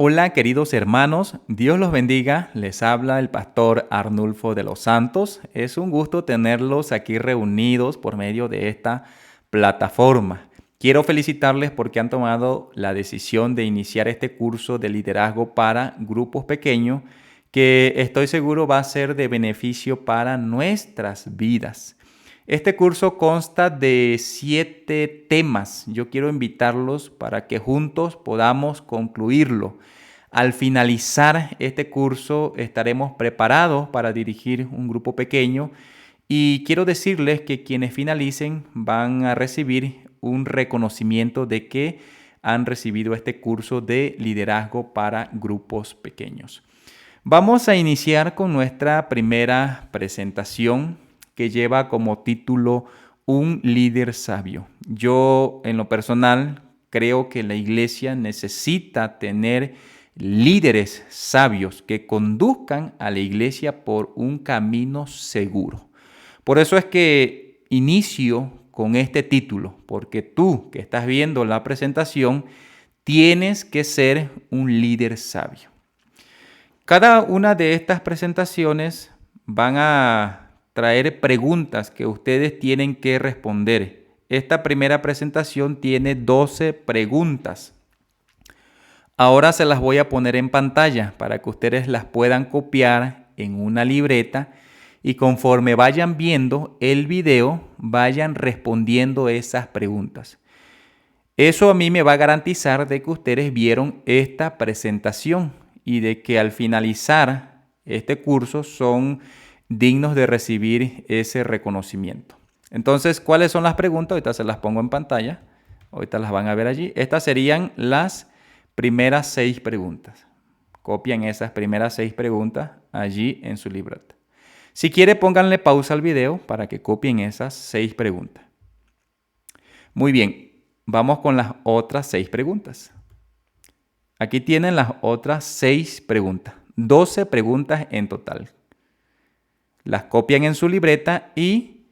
Hola queridos hermanos, Dios los bendiga, les habla el pastor Arnulfo de los Santos. Es un gusto tenerlos aquí reunidos por medio de esta plataforma. Quiero felicitarles porque han tomado la decisión de iniciar este curso de liderazgo para grupos pequeños que estoy seguro va a ser de beneficio para nuestras vidas. Este curso consta de 7 temas. Yo quiero invitarlos para que juntos podamos concluirlo. Al finalizar este curso estaremos preparados para dirigir un grupo pequeño y quiero decirles que quienes finalicen van a recibir un reconocimiento de que han recibido este curso de liderazgo para grupos pequeños. Vamos a iniciar con nuestra primera presentación que lleva como título Un líder sabio. Yo, en lo personal, creo que la iglesia necesita tener líderes sabios que conduzcan a la iglesia por un camino seguro. Por eso es que inicio con este título, porque tú que estás viendo la presentación, tienes que ser un líder sabio. Cada una de estas presentaciones van a traer preguntas que ustedes tienen que responder. Esta primera presentación tiene 12 preguntas. Ahora se las voy a poner en pantalla para que ustedes las puedan copiar en una libreta y conforme vayan viendo el video, vayan respondiendo esas preguntas. Eso a mí me va a garantizar de que ustedes vieron esta presentación y de que al finalizar este curso son dignos de recibir ese reconocimiento. Entonces, ¿cuáles son las preguntas? Ahorita se las pongo en pantalla. Ahorita las van a ver allí. Estas serían las primeras 6 preguntas. Copian esas primeras 6 preguntas allí en su libreta. Si quiere, pónganle pausa al video para que copien esas 6 preguntas. Muy bien, vamos con las otras 6 preguntas. Aquí tienen las otras 6 preguntas. 12 preguntas en total. Las copian en su libreta y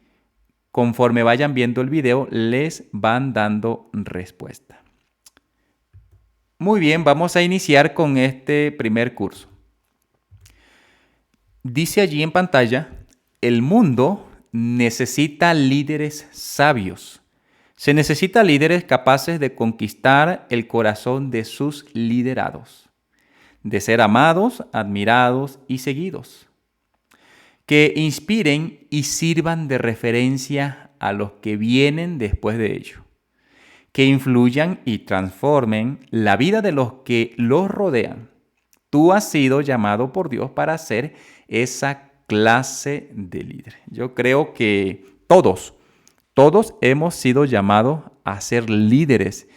conforme vayan viendo el video les van dando respuesta. Muy bien, vamos a iniciar con este primer curso. Dice allí en pantalla, el mundo necesita líderes sabios. Se necesita líderes capaces de conquistar el corazón de sus liderados, de ser amados, admirados y seguidos, que inspiren y sirvan de referencia a los que vienen después de ellos, que influyan y transformen la vida de los que los rodean. Tú has sido llamado por Dios para ser esa clase de líder. Yo creo que todos hemos sido llamados a ser líderes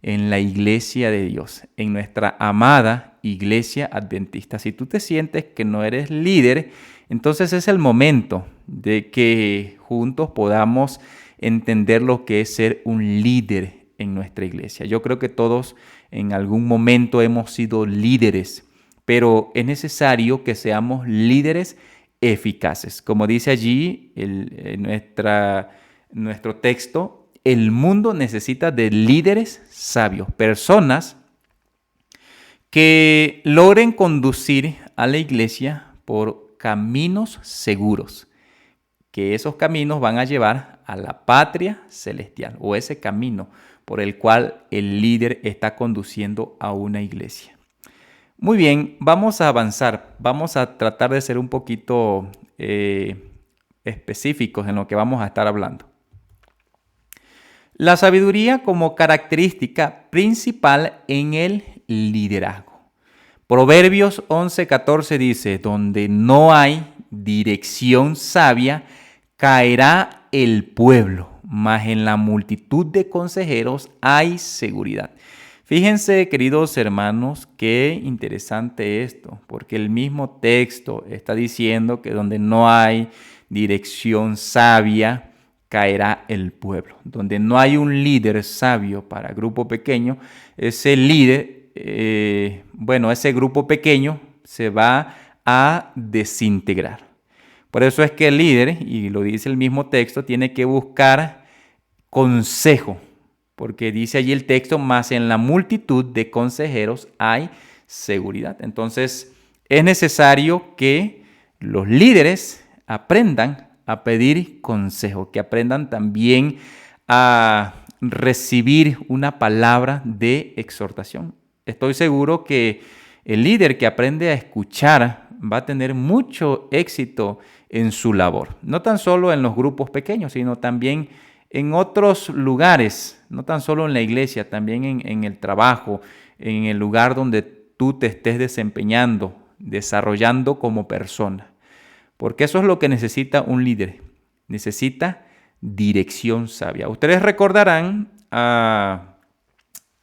en la iglesia de Dios, en nuestra amada iglesia adventista. Si tú te sientes que no eres líder, entonces es el momento de que juntos podamos entender lo que es ser un líder en nuestra iglesia. Yo creo que todos en algún momento hemos sido líderes, pero es necesario que seamos líderes eficaces. Como dice allí nuestro texto, el mundo necesita de líderes sabios, personas que logren conducir a la iglesia por caminos seguros, que esos caminos van a llevar a la patria celestial o ese camino por el cual el líder está conduciendo a una iglesia. Muy bien, vamos a avanzar, vamos a tratar de ser un poquito específicos en lo que vamos a estar hablando. La sabiduría como característica principal en el liderazgo. Proverbios 11:14 dice, donde no hay dirección sabia, caerá el pueblo, mas en la multitud de consejeros hay seguridad. Fíjense, queridos hermanos, qué interesante esto, porque el mismo texto está diciendo que donde no hay dirección sabia, caerá el pueblo. Donde no hay un líder sabio para grupo pequeño, ese líder, ese grupo pequeño se va a desintegrar. Por eso es que el líder, y lo dice el mismo texto, tiene que buscar consejo, porque dice allí el texto, más en la multitud de consejeros hay seguridad. Entonces, es necesario que los líderes aprendan a pedir consejo, que aprendan también a recibir una palabra de exhortación. Estoy seguro que el líder que aprende a escuchar va a tener mucho éxito en su labor, no tan solo en los grupos pequeños, sino también en otros lugares, no tan solo en la iglesia, también en el trabajo, en el lugar donde tú te estés desempeñando, desarrollando como persona. Porque eso es lo que necesita un líder. Necesita dirección sabia. Ustedes recordarán a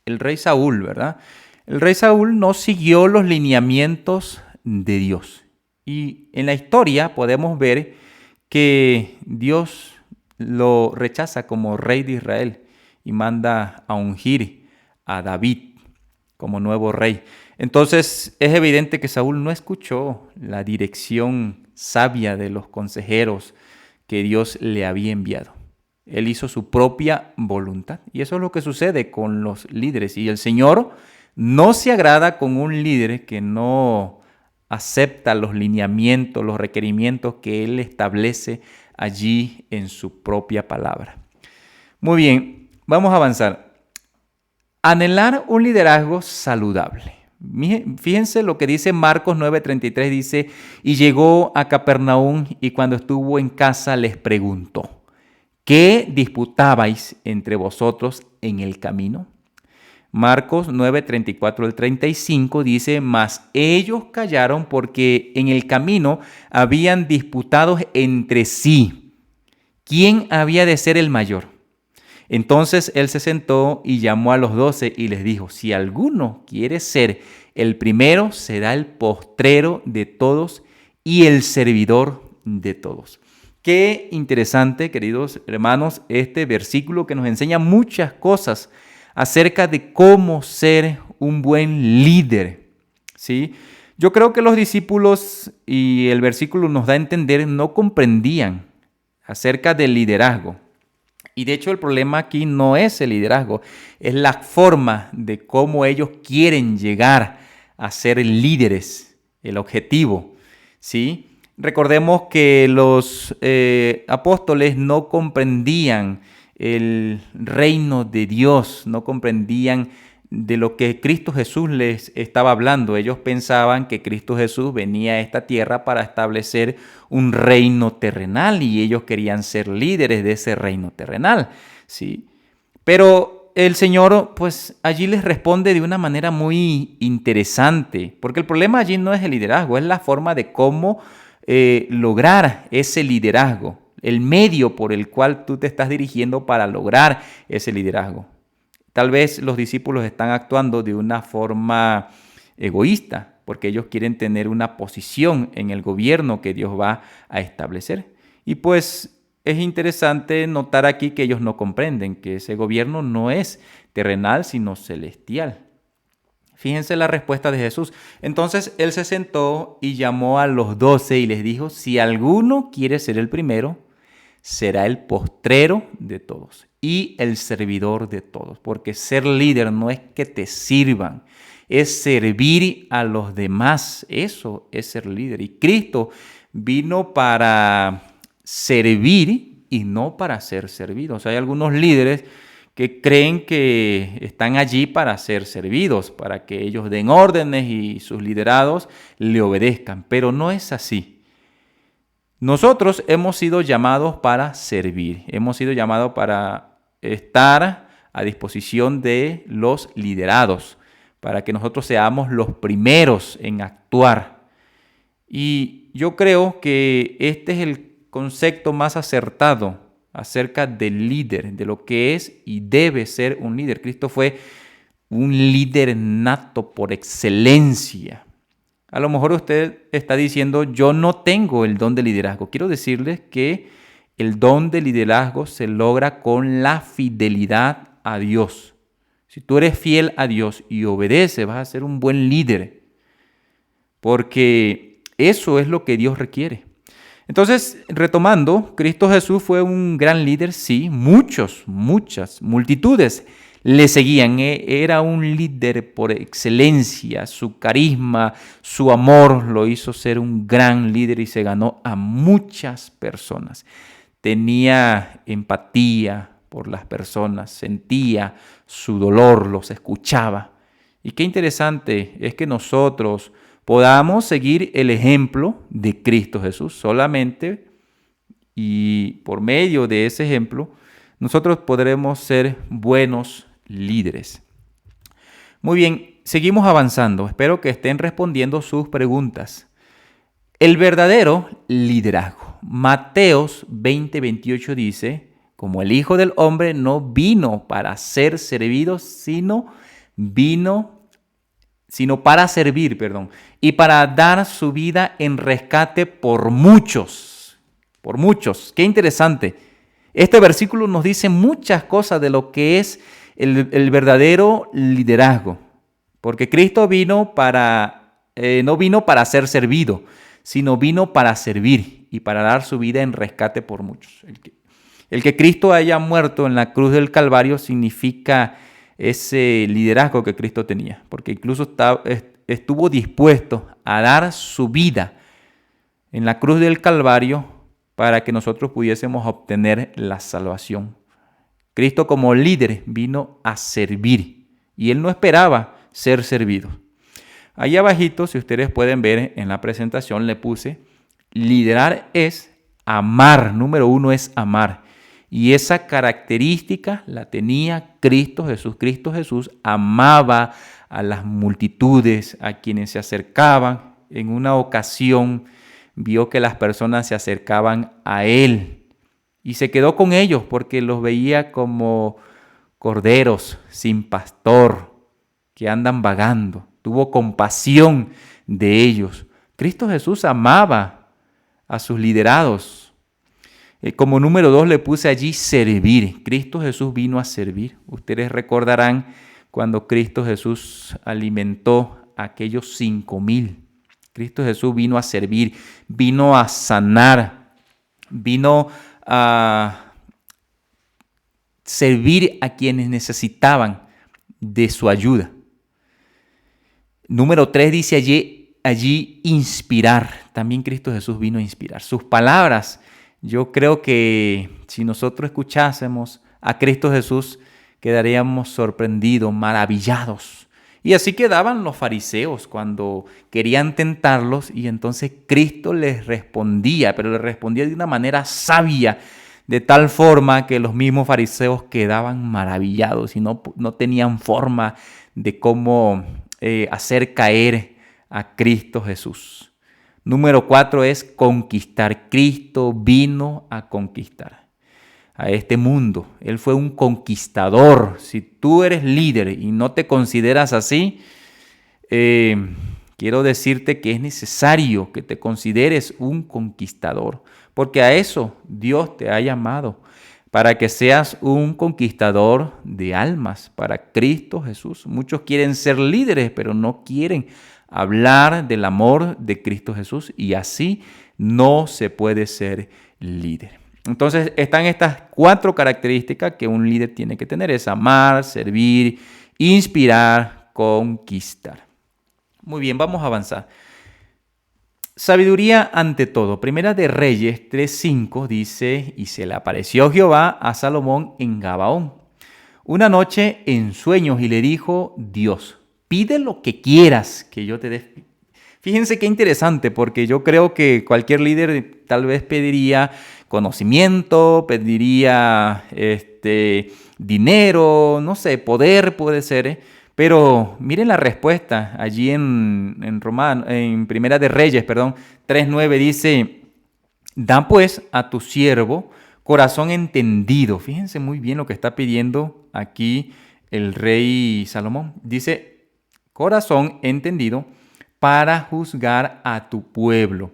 el rey Saúl, ¿verdad? El rey Saúl no siguió los lineamientos de Dios. Y en la historia podemos ver que Dios lo rechaza como rey de Israel y manda a ungir a David como nuevo rey. Entonces es evidente que Saúl no escuchó la dirección sabia de los consejeros que Dios le había enviado. Él hizo su propia voluntad. Y eso es lo que sucede con los líderes. Y el Señor no se agrada con un líder que no acepta los lineamientos, los requerimientos que Él establece allí en su propia palabra. Muy bien, vamos a avanzar. Anhelar un liderazgo saludable. Fíjense lo que dice Marcos 9:33, dice, y llegó a Capernaum y cuando estuvo en casa les preguntó, ¿qué disputabais entre vosotros en el camino? Marcos 9:34 al 35 dice, mas ellos callaron porque en el camino habían disputado entre sí quién había de ser el mayor. Entonces él se sentó y llamó a los 12 y les dijo, si alguno quiere ser el primero, será el postrero de todos y el servidor de todos. Qué interesante, queridos hermanos, este versículo que nos enseña muchas cosas acerca de cómo ser un buen líder, ¿sí? Yo creo que los discípulos, y el versículo nos da a entender, no comprendían acerca del liderazgo. Y de hecho el problema aquí no es el liderazgo, es la forma de cómo ellos quieren llegar a ser líderes, el objetivo, ¿sí? Recordemos que los apóstoles no comprendían el reino de Dios, no comprendían de lo que Cristo Jesús les estaba hablando. Ellos pensaban que Cristo Jesús venía a esta tierra para establecer un reino terrenal y ellos querían ser líderes de ese reino terrenal, ¿sí? Pero el Señor, pues allí les responde de una manera muy interesante, porque el problema allí no es el liderazgo, es la forma de cómo lograr ese liderazgo, el medio por el cual tú te estás dirigiendo para lograr ese liderazgo. Tal vez los discípulos están actuando de una forma egoísta, porque ellos quieren tener una posición en el gobierno que Dios va a establecer. Y pues es interesante notar aquí que ellos no comprenden que ese gobierno no es terrenal, sino celestial. Fíjense la respuesta de Jesús. Entonces él se sentó y llamó a los 12 y les dijo, si alguno quiere ser el primero, será el postrero de todos y el servidor de todos. Porque ser líder no es que te sirvan, es servir a los demás. Eso es ser líder. Y Cristo vino para servir y no para ser servido. O sea, hay algunos líderes que creen que están allí para ser servidos, para que ellos den órdenes y sus liderados le obedezcan, pero no es así. Nosotros hemos sido llamados para servir, hemos sido llamados para estar a disposición de los liderados, para que nosotros seamos los primeros en actuar. Y yo creo que este es el concepto más acertado acerca del líder, de lo que es y debe ser un líder. Cristo fue un líder nato por excelencia. A lo mejor usted está diciendo, yo no tengo el don de liderazgo. Quiero decirles que el don de liderazgo se logra con la fidelidad a Dios. Si tú eres fiel a Dios y obedeces, vas a ser un buen líder, porque eso es lo que Dios requiere. Entonces, retomando, Cristo Jesús fue un gran líder, sí, muchas multitudes le seguían. Era un líder por excelencia. Su carisma, su amor lo hizo ser un gran líder y se ganó a muchas personas. Tenía empatía por las personas, sentía su dolor, los escuchaba. Y qué interesante es que nosotros podamos seguir el ejemplo de Cristo Jesús solamente, y por medio de ese ejemplo nosotros podremos ser buenos líderes. Muy bien, seguimos avanzando. Espero que estén respondiendo sus preguntas. El verdadero liderazgo. Mateos 20:28 dice: como el Hijo del Hombre no vino para ser servido, sino para servir, y para dar su vida en rescate por muchos. Por muchos. Qué interesante. Este versículo nos dice muchas cosas de lo que es el verdadero liderazgo. Porque Cristo no vino para ser servido, sino vino para servir y para dar su vida en rescate por muchos. El que Cristo haya muerto en la cruz del Calvario significa ese liderazgo que Cristo tenía, porque incluso estuvo dispuesto a dar su vida en la cruz del Calvario para que nosotros pudiésemos obtener la salvación. Cristo como líder vino a servir y Él no esperaba ser servido. Ahí abajito, si ustedes pueden ver en la presentación, le puse: liderar es amar. Número 1 es amar. Y esa característica la tenía Cristo Jesús. Cristo Jesús amaba a las multitudes, a quienes se acercaban. En una ocasión vio que las personas se acercaban a Él y se quedó con ellos porque los veía como corderos sin pastor que andan vagando. Tuvo compasión de ellos. Cristo Jesús amaba a sus liderados. Como número 2 le puse allí servir. Cristo Jesús vino a servir. Ustedes recordarán cuando Cristo Jesús alimentó a aquellos 5,000. Cristo Jesús vino a servir, vino a sanar, vino a servir a quienes necesitaban de su ayuda. Número 3 dice allí inspirar. También Cristo Jesús vino a inspirar. Sus palabras, yo creo que si nosotros escuchásemos a Cristo Jesús, quedaríamos sorprendidos, maravillados. Y así quedaban los fariseos cuando querían tentarlos, y entonces Cristo les respondía, pero les respondía de una manera sabia, de tal forma que los mismos fariseos quedaban maravillados y no tenían forma de cómo hacer caer a Cristo Jesús. Número 4 es conquistar. Cristo vino a conquistar a este mundo. Él fue un conquistador. Si tú eres líder y no te consideras así, quiero decirte que es necesario que te consideres un conquistador, porque a eso Dios te ha llamado, para que seas un conquistador de almas para Cristo Jesús. Muchos quieren ser líderes, pero no quieren hablar del amor de Cristo Jesús, y así no se puede ser líder. Entonces están estas 4 características que un líder tiene que tener: es amar, servir, inspirar, conquistar. Muy bien, vamos a avanzar. Sabiduría ante todo. Primera de Reyes 3:5 dice: y se le apareció Jehová a Salomón en Gabaón una noche en sueños, y le dijo Dios: pide lo que quieras que yo te dé. Fíjense qué interesante, porque yo creo que cualquier líder tal vez pediría conocimiento, pediría dinero, no sé, poder puede ser, pero miren la respuesta allí en Primera de Reyes, 3:9 dice: da pues a tu siervo corazón entendido. Fíjense muy bien lo que está pidiendo aquí el rey Salomón. Dice: corazón entendido para juzgar a tu pueblo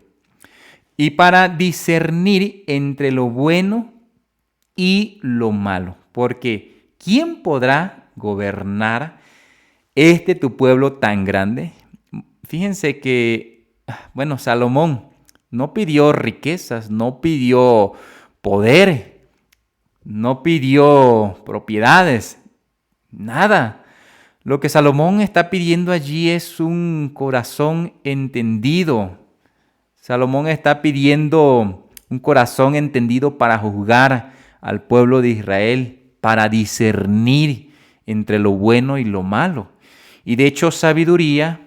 y para discernir entre lo bueno y lo malo. Porque ¿quién podrá gobernar tu pueblo tan grande? Fíjense que, Salomón no pidió riquezas, no pidió poder, no pidió propiedades. Nada. Lo que Salomón está pidiendo allí es un corazón entendido. Salomón está pidiendo un corazón entendido para juzgar al pueblo de Israel, para discernir entre lo bueno y lo malo. Y de hecho, sabiduría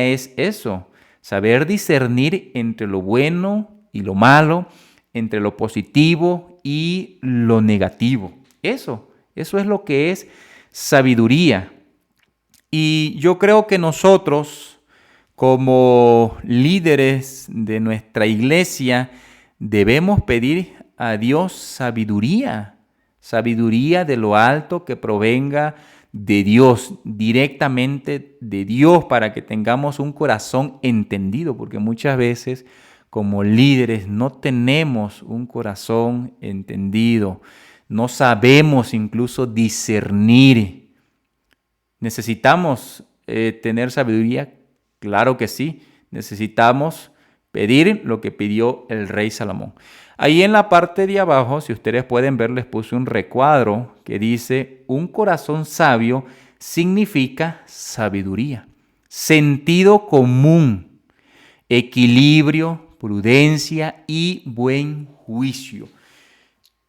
es eso, saber discernir entre lo bueno y lo malo, entre lo positivo y lo negativo. Eso es lo que es sabiduría. Y yo creo que nosotros, como líderes de nuestra iglesia, debemos pedir a Dios sabiduría, sabiduría de lo alto que provenga de Dios, directamente de Dios, para que tengamos un corazón entendido, porque muchas veces como líderes no tenemos un corazón entendido, no sabemos incluso discernir. ¿Necesitamos tener sabiduría? Claro que sí. Necesitamos pedir lo que pidió el rey Salomón. Ahí en la parte de abajo, si ustedes pueden ver, les puse un recuadro que dice: un corazón sabio significa sabiduría, sentido común, equilibrio, prudencia y buen juicio.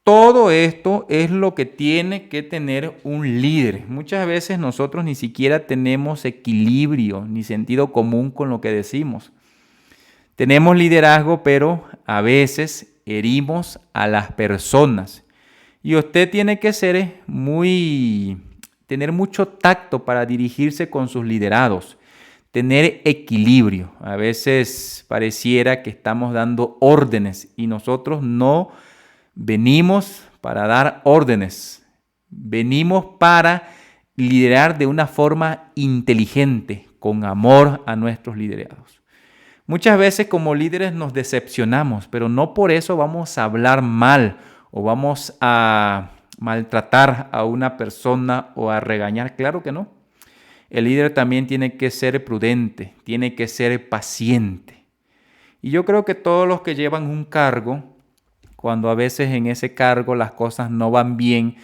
Todo esto es lo que tiene que tener un líder. Muchas veces nosotros ni siquiera tenemos equilibrio ni sentido común con lo que decimos. Tenemos liderazgo, pero a veces herimos a las personas. Y usted tiene que tener mucho tacto para dirigirse con sus liderados. Tener equilibrio. A veces pareciera que estamos dando órdenes y nosotros no venimos para dar órdenes. Venimos para liderar de una forma inteligente, con amor a nuestros liderados. Muchas veces como líderes nos decepcionamos, pero no por eso vamos a hablar mal o vamos a maltratar a una persona o a regañar. Claro que no. El líder también tiene que ser prudente, tiene que ser paciente. Y yo creo que todos los que llevan un cargo, cuando a veces en ese cargo las cosas no van bien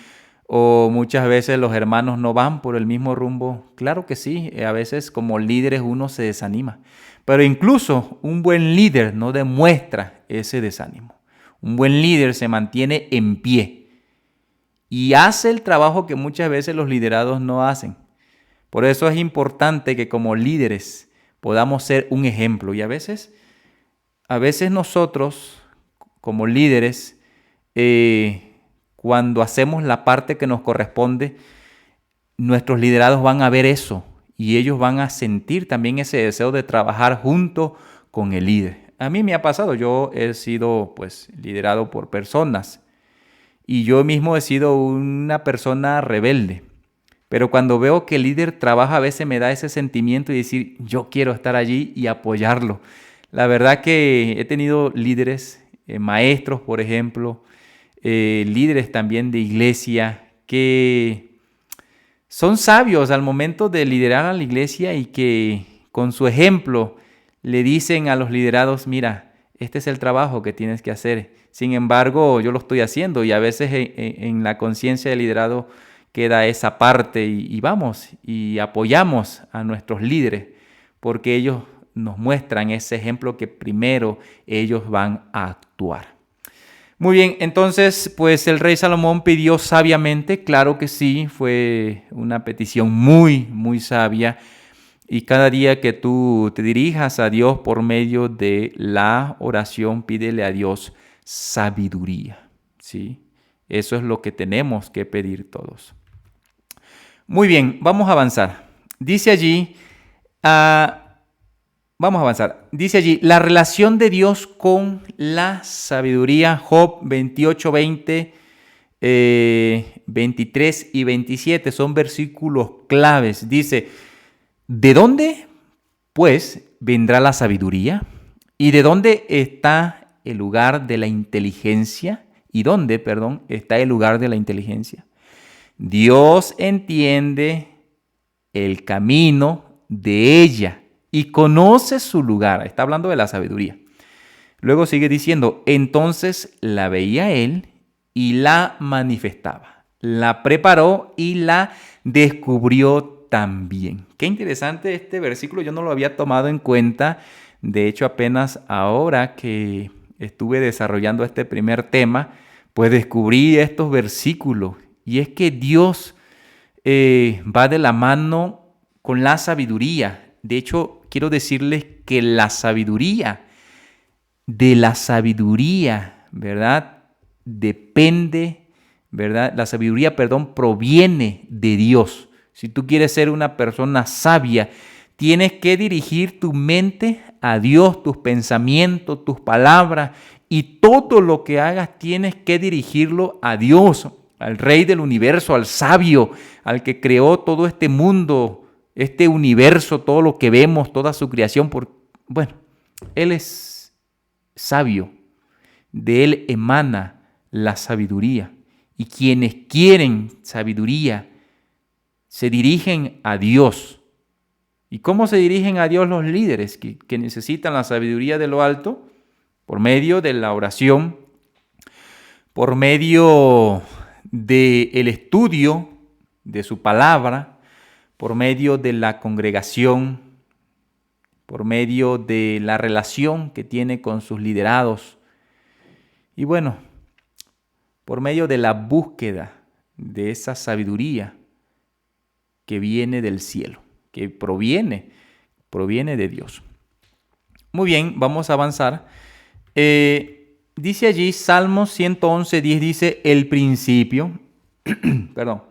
o muchas veces los hermanos no van por el mismo rumbo, claro que sí, a veces como líderes uno se desanima. Pero incluso un buen líder no demuestra ese desánimo. Un buen líder se mantiene en pie y hace el trabajo que muchas veces los liderados no hacen. Por eso es importante que como líderes podamos ser un ejemplo. Y a veces nosotros como líderes, cuando hacemos la parte que nos corresponde, nuestros liderados van a ver eso y ellos van a sentir también ese deseo de trabajar junto con el líder. A mí me ha pasado, yo he sido liderado por personas y yo mismo he sido una persona rebelde. Pero cuando veo que el líder trabaja, a veces me da ese sentimiento de decir, yo quiero estar allí y apoyarlo. La verdad que he tenido líderes, maestros, por ejemplo, líderes también de iglesia, que son sabios al momento de liderar a la iglesia y que con su ejemplo le dicen a los liderados, mira, este es el trabajo que tienes que hacer. Sin embargo, yo lo estoy haciendo y a veces en la conciencia del liderado queda esa parte y vamos y apoyamos a nuestros líderes porque ellos nos muestran ese ejemplo que primero ellos van a actuar. Muy bien, entonces el rey Salomón pidió sabiamente, claro que sí, fue una petición muy, muy sabia. Y cada día que tú te dirijas a Dios por medio de la oración, pídele a Dios sabiduría, ¿sí? Eso es lo que tenemos que pedir todos. Muy bien, vamos a avanzar. Dice allí, la relación de Dios con la sabiduría. Job 28, 20, 23 y 27 son versículos claves. Dice, ¿de dónde, pues, vendrá la sabiduría? ¿Y de dónde está el lugar de la inteligencia? ¿Y dónde, está el lugar de la inteligencia? Dios entiende el camino de ella y conoce su lugar. Está hablando de la sabiduría. Luego sigue diciendo, entonces la veía él y la manifestaba. la preparó y la descubrió también. Qué interesante este versículo, yo no lo había tomado en cuenta. De hecho, apenas ahora que estuve desarrollando este primer tema, pues descubrí estos versículos. Y es que Dios va de la mano con la sabiduría. De hecho, quiero decirles que de la sabiduría, ¿verdad? Depende, ¿verdad? La sabiduría, perdón, proviene de Dios. Si tú quieres ser una persona sabia, tienes que dirigir tu mente a Dios, tus pensamientos, tus palabras y todo lo que hagas tienes que dirigirlo a Dios, al Rey del universo, al sabio, al que creó todo este mundo, este universo, todo lo que vemos, toda su creación. Bueno, Él es sabio, de Él emana la sabiduría. Y quienes quieren sabiduría se dirigen a Dios. ¿Y cómo se dirigen a Dios los líderes que necesitan la sabiduría de lo alto? Por medio de la oración, por medio del estudio de su palabra, por medio de la congregación, por medio de la relación que tiene con sus liderados y bueno, por medio de la búsqueda de esa sabiduría que viene del cielo, que proviene de Dios. Muy bien, vamos a avanzar. Dice allí, Salmos 111:10 dice, el principio, perdón,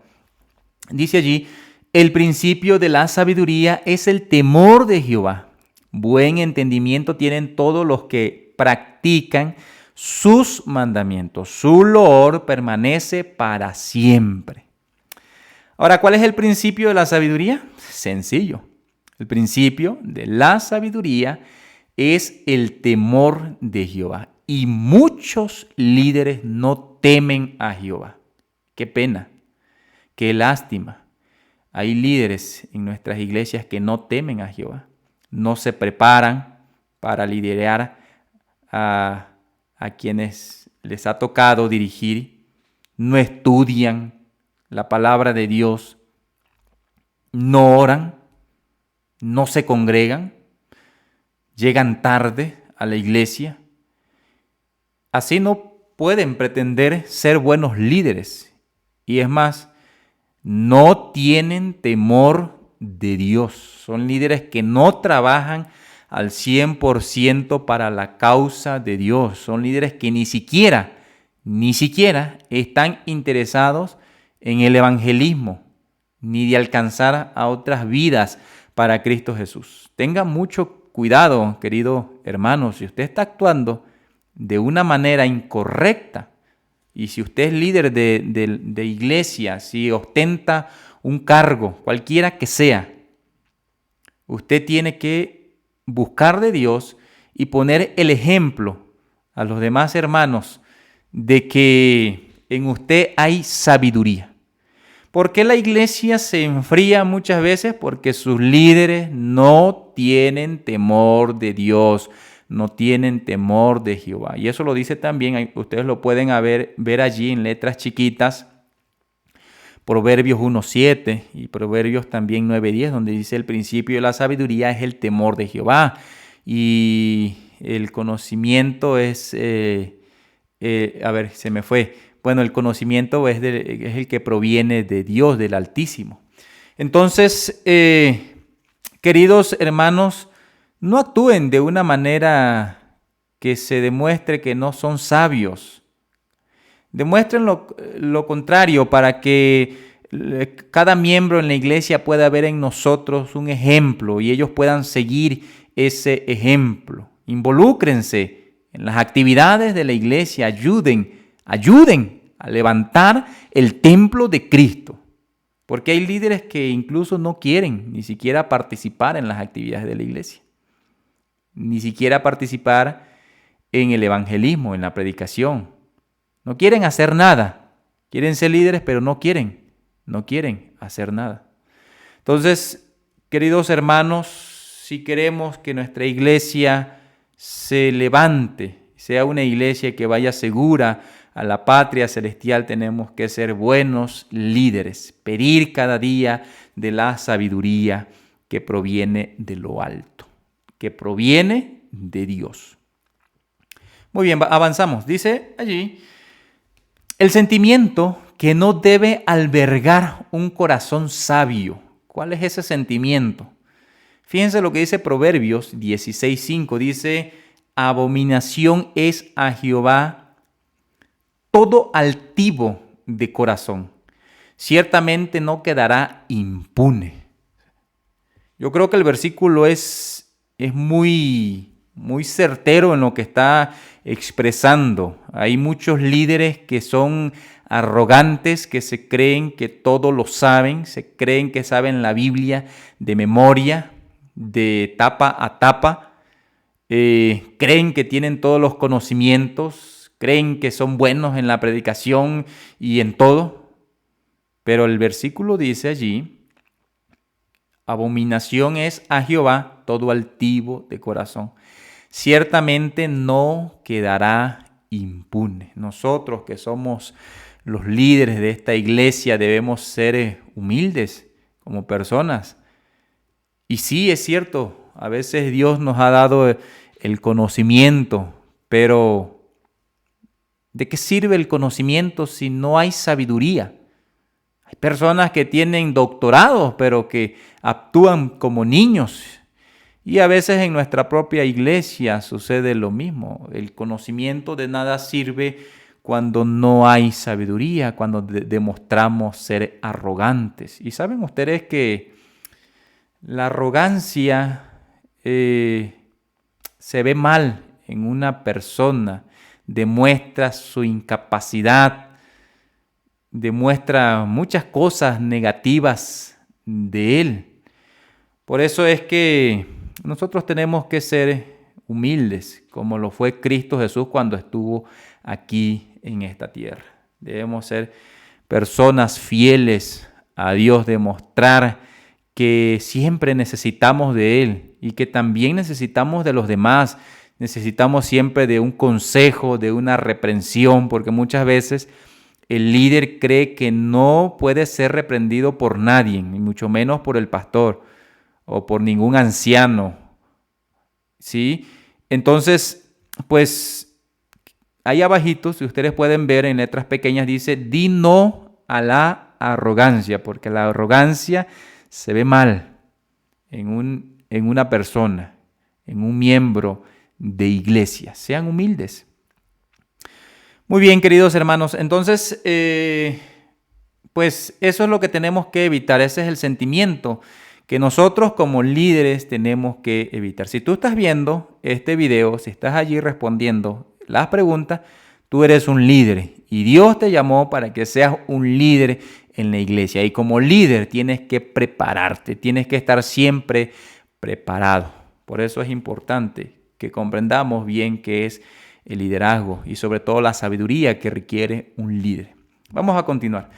dice allí, el principio de la sabiduría es el temor de Jehová. Buen entendimiento tienen todos los que practican sus mandamientos. Su loor permanece para siempre. Ahora, ¿cuál es el principio de la sabiduría? Sencillo. El principio de la sabiduría es el temor de Jehová. Y muchos líderes no temen a Jehová. Qué pena, qué lástima. Hay líderes en nuestras iglesias que no temen a Jehová. No se preparan para liderar a quienes les ha tocado dirigir. No estudian la palabra de Dios. No oran. No se congregan. Llegan tarde a la iglesia. Así no pueden pretender ser buenos líderes. Y es más, no tienen temor de Dios. Son líderes que no trabajan al 100% para la causa de Dios. Son líderes que ni siquiera están interesados en el evangelismo, ni de alcanzar a otras vidas para Cristo Jesús. Tenga mucho cuidado, querido hermano, si usted está actuando de una manera incorrecta y si usted es líder de iglesia, si ostenta un cargo, cualquiera que sea, usted tiene que buscar de Dios y poner el ejemplo a los demás hermanos de que en usted hay sabiduría. ¿Por qué la iglesia se enfría muchas veces? Porque sus líderes no tienen temor de Dios, no tienen temor de Jehová. Y eso lo dice también, ustedes lo pueden ver allí en letras chiquitas, Proverbios 1:7 y Proverbios también 9:10, donde dice el principio de la sabiduría es el temor de Jehová. Y el conocimiento es, se me fue. Bueno, el conocimiento es el que proviene de Dios, del Altísimo. Entonces, queridos hermanos, no actúen de una manera que se demuestre que no son sabios. Demuestren lo contrario para que cada miembro en la iglesia pueda ver en nosotros un ejemplo y ellos puedan seguir ese ejemplo. Involúcrense en las actividades de la iglesia, ayuden a levantar el templo de Cristo. Porque hay líderes que incluso no quieren ni siquiera participar en las actividades de la iglesia. Ni siquiera participar en el evangelismo, en la predicación. No quieren hacer nada. Quieren ser líderes, pero no quieren hacer nada. Entonces, queridos hermanos, si queremos que nuestra iglesia se levante, sea una iglesia que vaya segura a la patria celestial, tenemos que ser buenos líderes, pedir cada día de la sabiduría que proviene de lo alto, que proviene de Dios. Muy bien, avanzamos. Dice allí, el sentimiento que no debe albergar un corazón sabio. ¿Cuál es ese sentimiento? Fíjense lo que dice Proverbios 16:5. Dice, abominación es a Jehová todo altivo de corazón. Ciertamente no quedará impune. Yo creo que el versículo es muy certero en lo que está expresando. Hay muchos líderes que son arrogantes, que se creen que todo lo saben, se creen que saben la Biblia de memoria, de tapa a tapa, creen que tienen todos los conocimientos, creen que son buenos en la predicación y en todo. Pero el versículo dice allí, abominación es a Jehová todo altivo de corazón. Ciertamente no quedará impune. Nosotros que somos los líderes de esta iglesia debemos ser humildes como personas. Y sí, es cierto, a veces Dios nos ha dado el conocimiento, pero ¿de qué sirve el conocimiento si no hay sabiduría? Hay personas que tienen doctorados, pero que actúan como niños. Y a veces en nuestra propia iglesia sucede lo mismo. El conocimiento de nada sirve cuando no hay sabiduría, cuando demostramos ser arrogantes. Y saben ustedes que la arrogancia se ve mal en una persona, demuestra su incapacidad, demuestra muchas cosas negativas de él. Por eso es que nosotros tenemos que ser humildes, como lo fue Cristo Jesús cuando estuvo aquí en esta tierra. Debemos ser personas fieles a Dios, demostrar que siempre necesitamos de Él y que también necesitamos de los demás. Necesitamos siempre de un consejo, de una reprensión, porque muchas veces el líder cree que no puede ser reprendido por nadie, ni mucho menos por el pastor o por ningún anciano, ¿sí? Entonces, pues, ahí abajito, si ustedes pueden ver en letras pequeñas, dice, di no a la arrogancia, porque la arrogancia se ve mal en una persona, en un miembro de iglesia. Sean humildes. Muy bien, queridos hermanos. Entonces, pues eso es lo que tenemos que evitar. Ese es el sentimiento que nosotros como líderes tenemos que evitar. Si tú estás viendo este video, si estás allí respondiendo las preguntas, tú eres un líder y Dios te llamó para que seas un líder en la iglesia. Y como líder tienes que prepararte, tienes que estar siempre preparado. Por eso es importante que comprendamos bien qué es el liderazgo y sobre todo la sabiduría que requiere un líder. Vamos a continuar.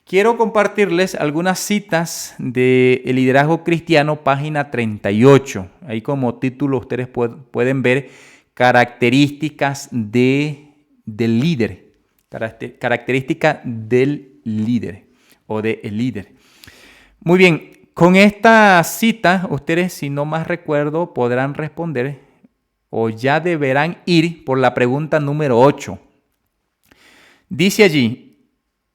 Quiero compartirles algunas citas de El liderazgo cristiano, página 38. Ahí como título ustedes pueden ver características del líder. Características del líder o del líder. Muy bien, con esta cita ustedes, si no más recuerdo, podrán responder o ya deberán ir por la pregunta número 8. Dice allí,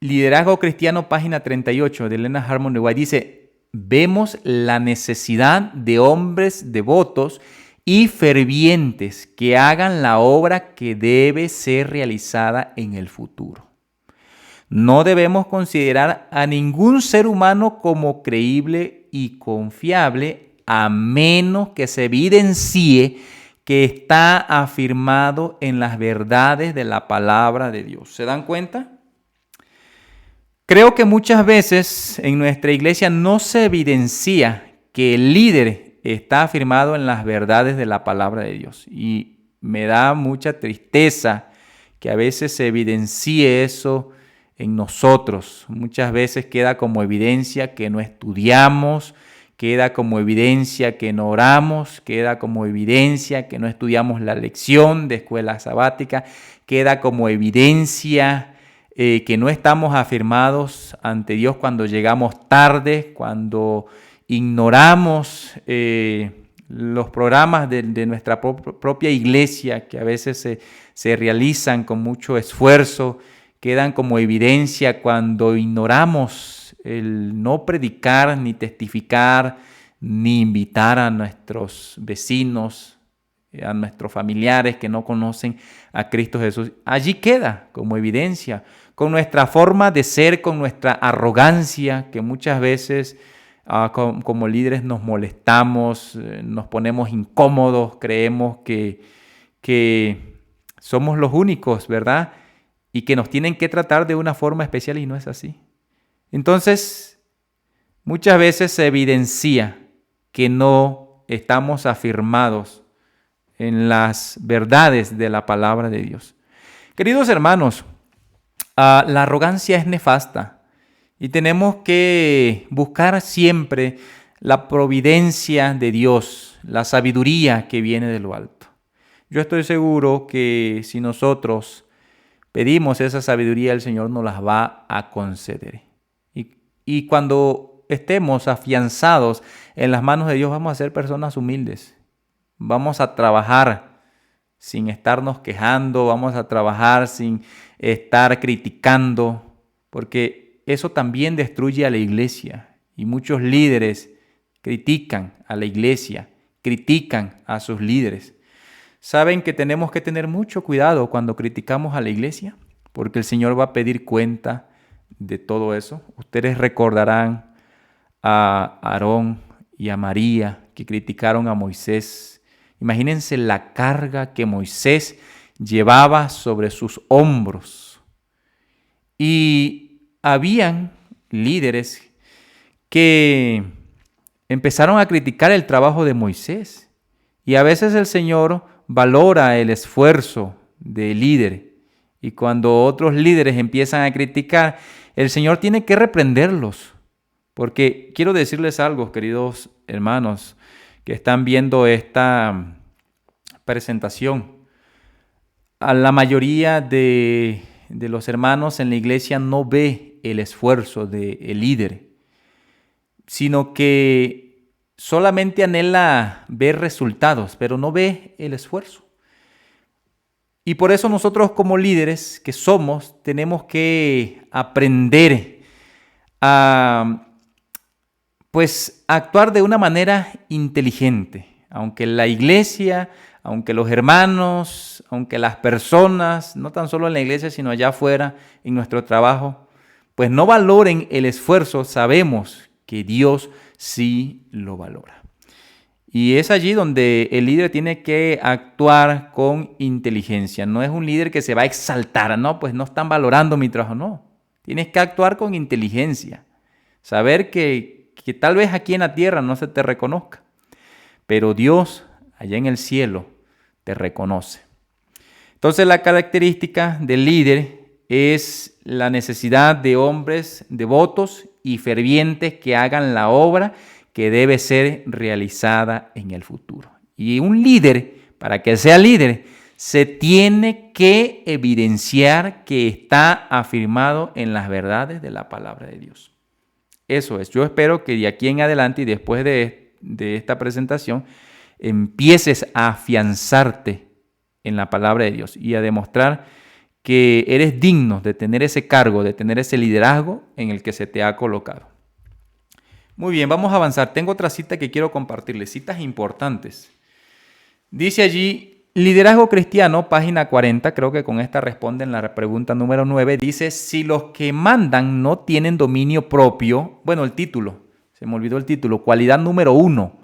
Liderazgo Cristiano, página 38, de Elena Harmon White, dice, vemos la necesidad de hombres devotos y fervientes que hagan la obra que debe ser realizada en el futuro. No debemos considerar a ningún ser humano como creíble y confiable a menos que se evidencie que está afirmado en las verdades de la palabra de Dios. ¿Se dan cuenta? Creo que muchas veces en nuestra iglesia no se evidencia que el líder está afirmado en las verdades de la palabra de Dios. Y me da mucha tristeza que a veces se evidencie eso en nosotros. Muchas veces queda como evidencia que no estudiamos, queda como evidencia que no oramos, queda como evidencia que no estudiamos la lección de escuela sabática, queda como evidencia que no estamos afirmados ante Dios cuando llegamos tarde, cuando ignoramos los programas de nuestra propia iglesia, que a veces se realizan con mucho esfuerzo, quedan como evidencia cuando ignoramos el no predicar, ni testificar, ni invitar a nuestros vecinos, a nuestros familiares que no conocen a Cristo Jesús. Allí queda como evidencia, con nuestra forma de ser, con nuestra arrogancia, que muchas veces como líderes nos molestamos, nos ponemos incómodos, creemos que somos los únicos, ¿verdad? Y que nos tienen que tratar de una forma especial y no es así. Entonces, muchas veces se evidencia que no estamos afirmados en las verdades de la palabra de Dios. Queridos hermanos, la arrogancia es nefasta y tenemos que buscar siempre la providencia de Dios, la sabiduría que viene de lo alto. Yo estoy seguro que si nosotros pedimos esa sabiduría, el Señor nos las va a conceder. Y cuando estemos afianzados en las manos de Dios, vamos a ser personas humildes. Vamos a trabajar sin estarnos quejando, vamos a trabajar sin estar criticando, porque eso también destruye a la iglesia. Y muchos líderes critican a la iglesia, critican a sus líderes. ¿Saben que tenemos que tener mucho cuidado cuando criticamos a la iglesia? Porque el Señor va a pedir cuenta de todo eso. Ustedes recordarán a Aarón y a María que criticaron a Moisés. Imagínense la carga que Moisés llevaba sobre sus hombros. Y habían líderes que empezaron a criticar el trabajo de Moisés. Y a veces el Señor valora el esfuerzo del líder. Y cuando otros líderes empiezan a criticar, el Señor tiene que reprenderlos. Porque quiero decirles algo, queridos hermanos, que están viendo esta presentación. A la mayoría de los hermanos en la iglesia no ve el esfuerzo del líder, sino que solamente anhela ver resultados, pero no ve el esfuerzo. Y por eso nosotros como líderes que somos, tenemos que aprender a actuar de una manera inteligente. Aunque la iglesia, aunque los hermanos, aunque las personas, no tan solo en la iglesia, sino allá afuera, en nuestro trabajo, pues no valoren el esfuerzo, sabemos que Dios sí lo valora. Y es allí donde el líder tiene que actuar con inteligencia. No es un líder que se va a exaltar, no, pues no están valorando mi trabajo, no. Tienes que actuar con inteligencia. Saber que tal vez aquí en la tierra no se te reconozca, pero Dios allá en el cielo te reconoce. Entonces la característica del líder es la necesidad de hombres devotos y fervientes que hagan la obra que debe ser realizada en el futuro. Y un líder, para que sea líder, se tiene que evidenciar que está afirmado en las verdades de la palabra de Dios. Eso es. Yo espero que de aquí en adelante y después de esta presentación empieces a afianzarte en la palabra de Dios y a demostrar que eres digno de tener ese cargo, de tener ese liderazgo en el que se te ha colocado. Muy bien, vamos a avanzar. Tengo otra cita que quiero compartirles, citas importantes. Dice allí, liderazgo cristiano, página 40, creo que con esta responden la pregunta número 9. Dice, si los que mandan no tienen dominio propio, bueno, el título, se me olvidó el título, cualidad número 1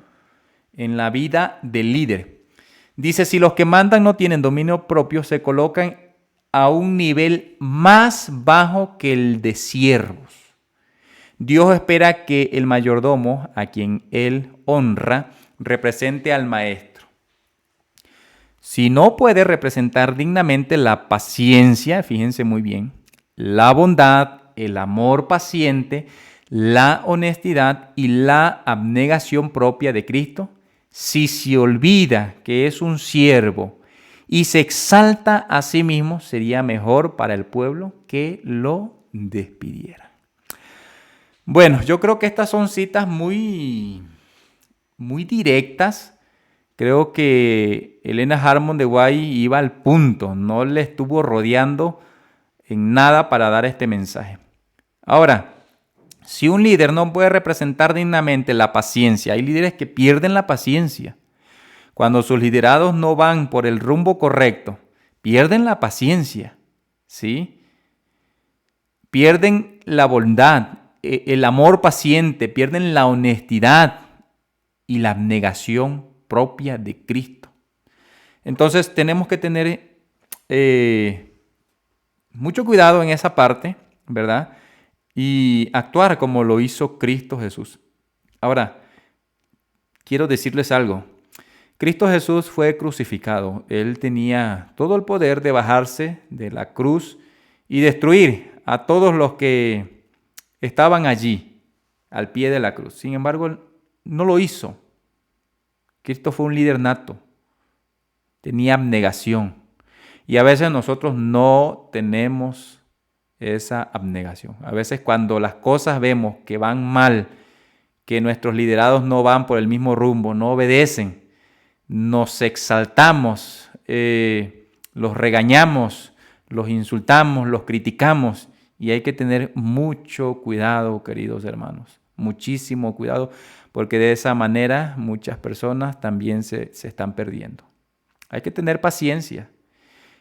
en la vida del líder. Dice, si los que mandan no tienen dominio propio, se colocan a un nivel más bajo que el de siervos. Dios espera que el mayordomo, a quien él honra, represente al maestro. Si no puede representar dignamente la paciencia, fíjense muy bien, la bondad, el amor paciente, la honestidad y la abnegación propia de Cristo, si se olvida que es un siervo y se exalta a sí mismo, sería mejor para el pueblo que lo despidiera. Bueno, yo creo que estas son citas muy directas. Creo que Helena Harmon de White iba al punto, no le estuvo rodeando en nada para dar este mensaje. Ahora, si un líder no puede representar dignamente la paciencia, hay líderes que pierden la paciencia. Cuando sus liderados no van por el rumbo correcto, pierden la paciencia, ¿sí? Pierden la bondad, el amor paciente, pierden la honestidad y la abnegación propia de Cristo. Entonces tenemos que tener mucho cuidado en esa parte, ¿verdad? Y actuar como lo hizo Cristo Jesús. Ahora, quiero decirles algo. Cristo Jesús fue crucificado. Él tenía todo el poder de bajarse de la cruz y destruir a todos los que estaban allí, al pie de la cruz. Sin embargo, no lo hizo. Cristo fue un líder nato. Tenía abnegación. Y a veces nosotros no tenemos esa abnegación. A veces cuando las cosas vemos que van mal, que nuestros liderados no van por el mismo rumbo, no obedecen, nos exaltamos, los regañamos, los insultamos, los criticamos. Y hay que tener mucho cuidado, queridos hermanos. Muchísimo cuidado, porque de esa manera muchas personas también se están perdiendo. Hay que tener paciencia.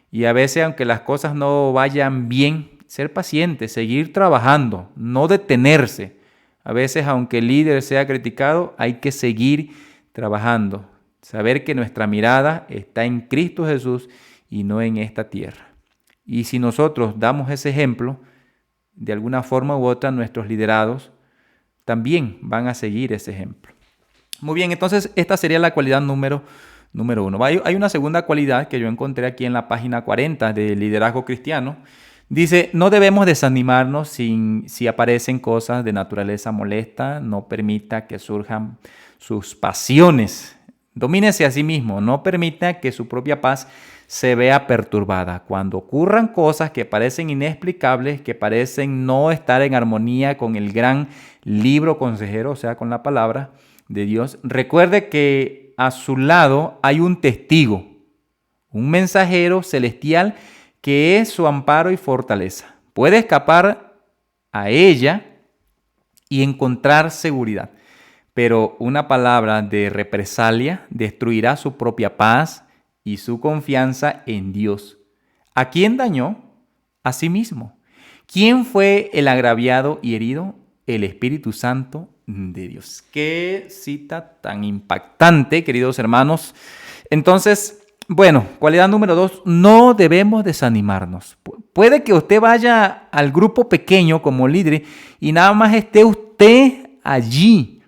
Y a veces, aunque las cosas no vayan bien, ser paciente, seguir trabajando, no detenerse. A veces, aunque el líder sea criticado, hay que seguir trabajando. Saber que nuestra mirada está en Cristo Jesús y no en esta tierra. Y si nosotros damos ese ejemplo, de alguna forma u otra, nuestros liderados también van a seguir ese ejemplo. Muy bien, entonces esta sería la cualidad número 1. Hay una segunda cualidad que yo encontré aquí en la página 40 de Liderazgo Cristiano. Dice, no debemos desanimarnos si aparecen cosas de naturaleza molesta, no permita que surjan sus pasiones. Domínese a sí mismo, no permita que su propia paz se vea perturbada. Cuando ocurran cosas que parecen inexplicables, que parecen no estar en armonía con el gran libro consejero, o sea, con la palabra de Dios, recuerde que a su lado hay un testigo, un mensajero celestial que es su amparo y fortaleza. Puede escapar a ella y encontrar seguridad, pero una palabra de represalia destruirá su propia paz y su confianza en Dios. ¿A quién dañó? A sí mismo. ¿Quién fue el agraviado y herido? El Espíritu Santo de Dios. Qué cita tan impactante, queridos hermanos. Entonces, bueno, cualidad número 2, no debemos desanimarnos. Puede que usted vaya al grupo pequeño como líder y nada más esté usted allí.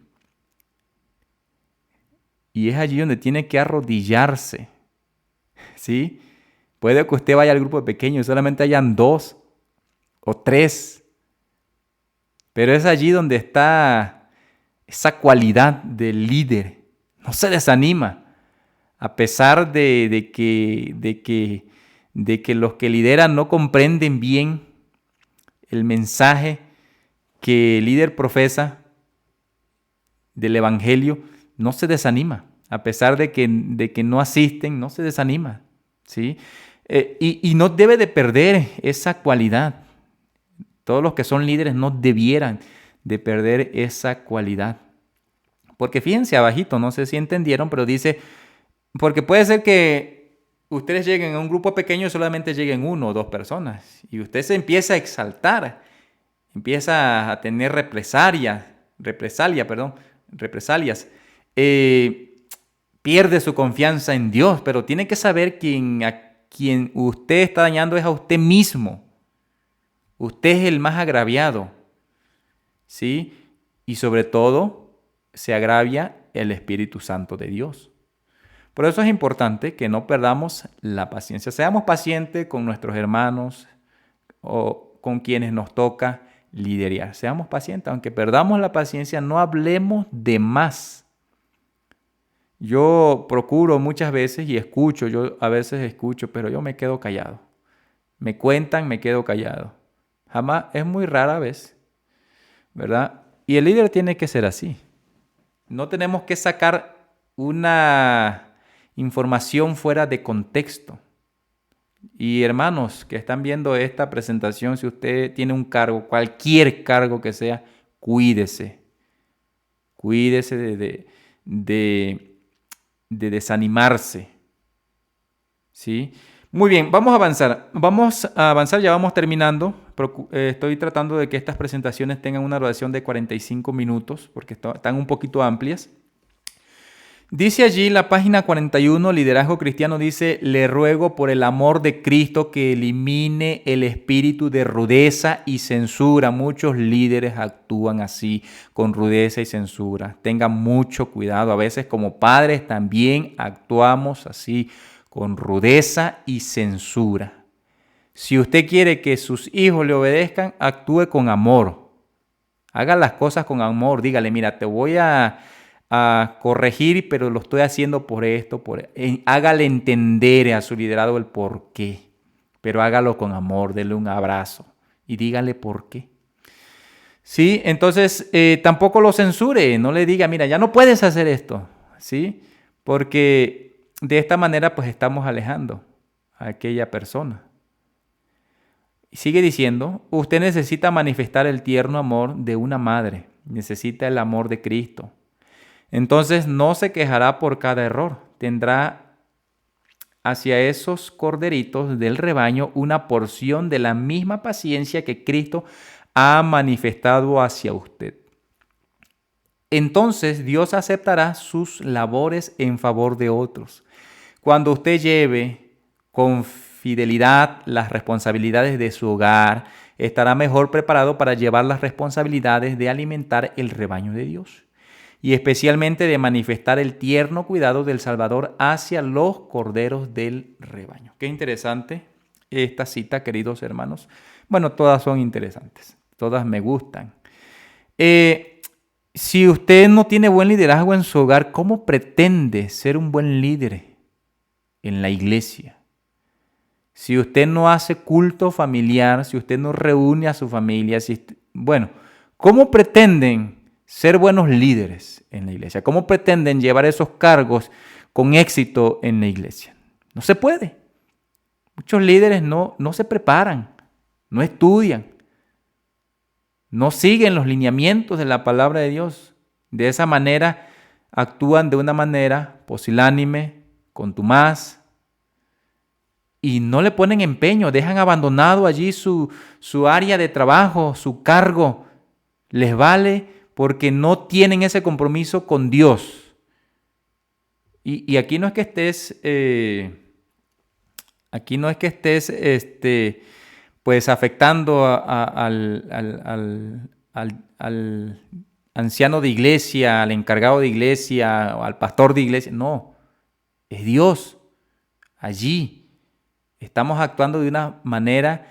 Y es allí donde tiene que arrodillarse. ¿Sí? Puede que usted vaya al grupo pequeño y solamente hayan 2 o 3. Pero es allí donde está esa cualidad del líder. No se desanima. A pesar de que los que lideran no comprenden bien el mensaje que el líder profesa del evangelio, no se desanima. A pesar de que no asisten, no se desanima. ¿Sí? Y no debe de perder esa cualidad. Todos los que son líderes no debieran de perder esa cualidad. Porque fíjense abajito, no sé si entendieron, pero dice, porque puede ser que ustedes lleguen a un grupo pequeño y solamente lleguen 1 o 2 personas. Y usted se empieza a exaltar, empieza a tener represalias. Pierde su confianza en Dios, pero tiene que saber a quien usted está dañando es a usted mismo. Usted es el más agraviado, ¿sí? Y sobre todo, se agravia el Espíritu Santo de Dios. Por eso es importante que no perdamos la paciencia. Seamos pacientes con nuestros hermanos o con quienes nos toca liderar. Seamos pacientes, aunque perdamos la paciencia, no hablemos de más. Yo procuro muchas veces y escucho, yo a veces escucho, pero yo me quedo callado. Me cuentan, me quedo callado. Jamás, es muy rara vez, ¿verdad? Y el líder tiene que ser así. No tenemos que sacar una información fuera de contexto. Y hermanos que están viendo esta presentación, si usted tiene un cargo, cualquier cargo que sea, cuídese. Cuídese de desanimarse. ¿Sí? Muy bien, vamos a avanzar. Ya vamos terminando. Estoy tratando de que estas presentaciones tengan una duración de 45 minutos, porque están un poquito amplias. Dice allí la página 41, Liderazgo Cristiano, dice: le ruego por el amor de Cristo que elimine el espíritu de rudeza y censura. Muchos líderes actúan así, con rudeza y censura. Tengan mucho cuidado. A veces como padres también actuamos así, con rudeza y censura. Si usted quiere que sus hijos le obedezcan, actúe con amor. Haga las cosas con amor. Dígale: mira, te voy a corregir, pero lo estoy haciendo por esto. Hágale entender a su liderado el por qué, pero hágalo con amor, denle un abrazo y dígale por qué. ¿Sí? Entonces, tampoco lo censure, no le diga: mira, ya no puedes hacer esto, ¿sí? Porque de esta manera pues estamos alejando a aquella persona. Sigue diciendo: usted necesita manifestar el tierno amor de una madre, necesita el amor de Cristo. Entonces no se quejará por cada error. Tendrá hacia esos corderitos del rebaño una porción de la misma paciencia que Cristo ha manifestado hacia usted. Entonces Dios aceptará sus labores en favor de otros. Cuando usted lleve con fidelidad las responsabilidades de su hogar, estará mejor preparado para llevar las responsabilidades de alimentar el rebaño de Dios, y especialmente de manifestar el tierno cuidado del Salvador hacia los corderos del rebaño. Qué interesante esta cita, queridos hermanos. Bueno, todas son interesantes, todas me gustan. Si usted no tiene buen liderazgo en su hogar, ¿cómo pretende ser un buen líder en la iglesia? Si usted no hace culto familiar, si usted no reúne a su familia, ¿cómo pretenden ser buenos líderes en la iglesia? ¿Cómo pretenden llevar esos cargos con éxito en la iglesia? No se puede. Muchos líderes no se preparan, no estudian, no siguen los lineamientos de la palabra de Dios. De esa manera actúan de una manera pusilánime, contumaz, y no le ponen empeño, dejan abandonado allí su área de trabajo, su cargo. Les vale porque no tienen ese compromiso con Dios. Y aquí no es que estés, pues afectando al anciano de iglesia, al encargado de iglesia, o al pastor de iglesia. No, es Dios. Allí estamos actuando de una manera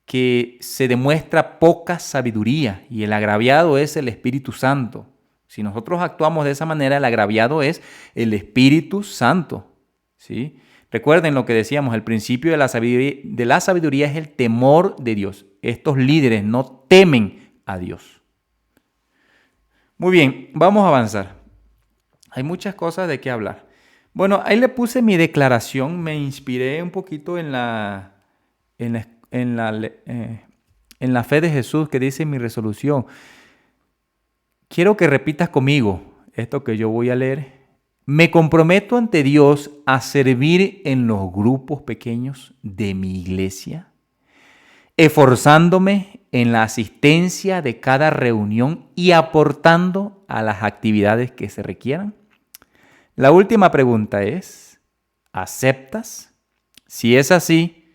que se demuestra poca sabiduría, y el agraviado es el Espíritu Santo. Si nosotros actuamos de esa manera, el agraviado es el Espíritu Santo, ¿sí? Recuerden lo que decíamos: el principio de la sabiduría es el temor de Dios. Estos líderes no temen a Dios. Muy bien, vamos a avanzar. Hay muchas cosas de qué hablar. Bueno, ahí le puse mi declaración, me inspiré un poquito en la fe de Jesús, que dice mi resolución. Quiero que repitas conmigo esto que yo voy a leer. Me comprometo ante Dios a servir en los grupos pequeños de mi iglesia, esforzándome en la asistencia de cada reunión y aportando a las actividades que se requieran. La última pregunta es: ¿aceptas? Si es así,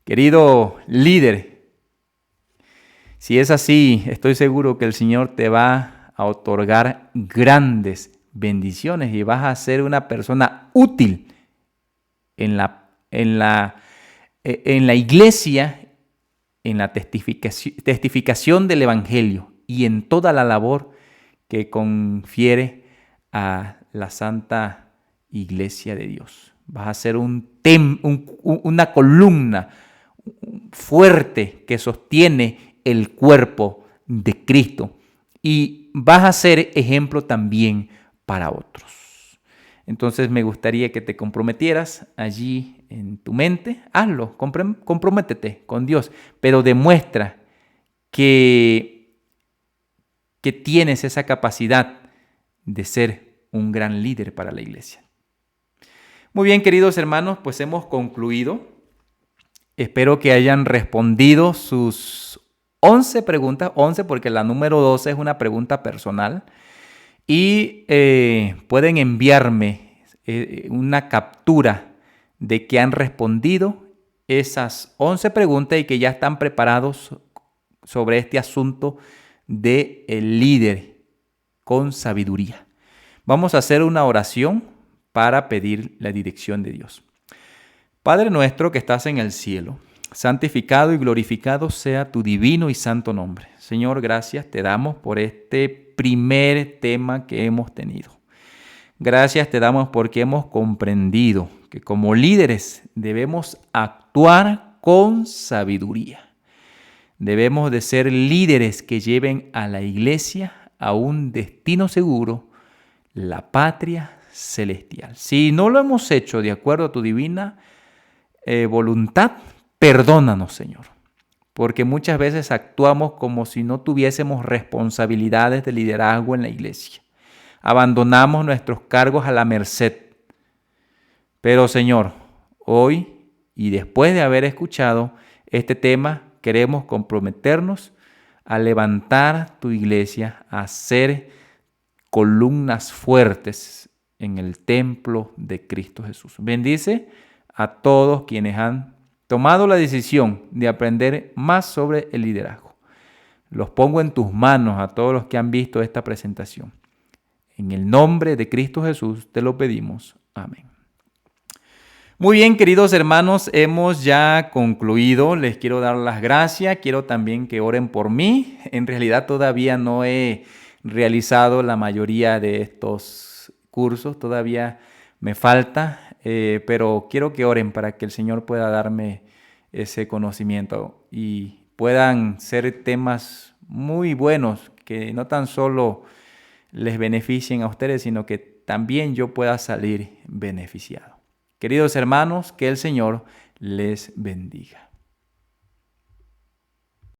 querido líder, si es así, estoy seguro que el Señor te va a otorgar grandes bendiciones y vas a ser una persona útil en la iglesia, en la testificación del Evangelio y en toda la labor que confiere a la Santa Iglesia de Dios. Vas a ser una columna fuerte que sostiene el cuerpo de Cristo y vas a ser ejemplo también para otros. Entonces me gustaría que te comprometieras allí en tu mente. Hazlo, comprométete con Dios, pero demuestra que tienes esa capacidad de ser un gran líder para la iglesia. Muy bien, queridos hermanos, pues hemos concluido. Espero que hayan respondido sus 11 preguntas, 11 porque la número 12 es una pregunta personal. Y pueden enviarme una captura de que han respondido esas 11 preguntas y que ya están preparados sobre este asunto de el líder con sabiduría. Vamos a hacer una oración para pedir la dirección de Dios. Padre nuestro que estás en el cielo, santificado y glorificado sea tu divino y santo nombre. Señor, gracias te damos por este primer tema que hemos tenido. Gracias te damos porque hemos comprendido que como líderes debemos actuar con sabiduría. Debemos de ser líderes que lleven a la iglesia a un destino seguro, la patria celestial. Si no lo hemos hecho de acuerdo a tu divina voluntad, perdónanos, Señor, porque muchas veces actuamos como si no tuviésemos responsabilidades de liderazgo en la iglesia. Abandonamos nuestros cargos a la merced. Pero, Señor, hoy y después de haber escuchado este tema, queremos comprometernos a levantar tu iglesia, a hacer columnas fuertes en el templo de Cristo Jesús. Bendice a todos quienes han tomado la decisión de aprender más sobre el liderazgo. Los pongo en tus manos a todos los que han visto esta presentación. En el nombre de Cristo Jesús te lo pedimos. Amén. Muy bien, queridos hermanos, hemos ya concluido. Les quiero dar las gracias. Quiero también que oren por mí. En realidad todavía no he realizado la mayoría de estos cursos. Todavía me falta. Pero quiero que oren para que el Señor pueda darme ese conocimiento y puedan ser temas muy buenos que no tan solo les beneficien a ustedes, sino que también yo pueda salir beneficiado. Queridos hermanos, que el Señor les bendiga.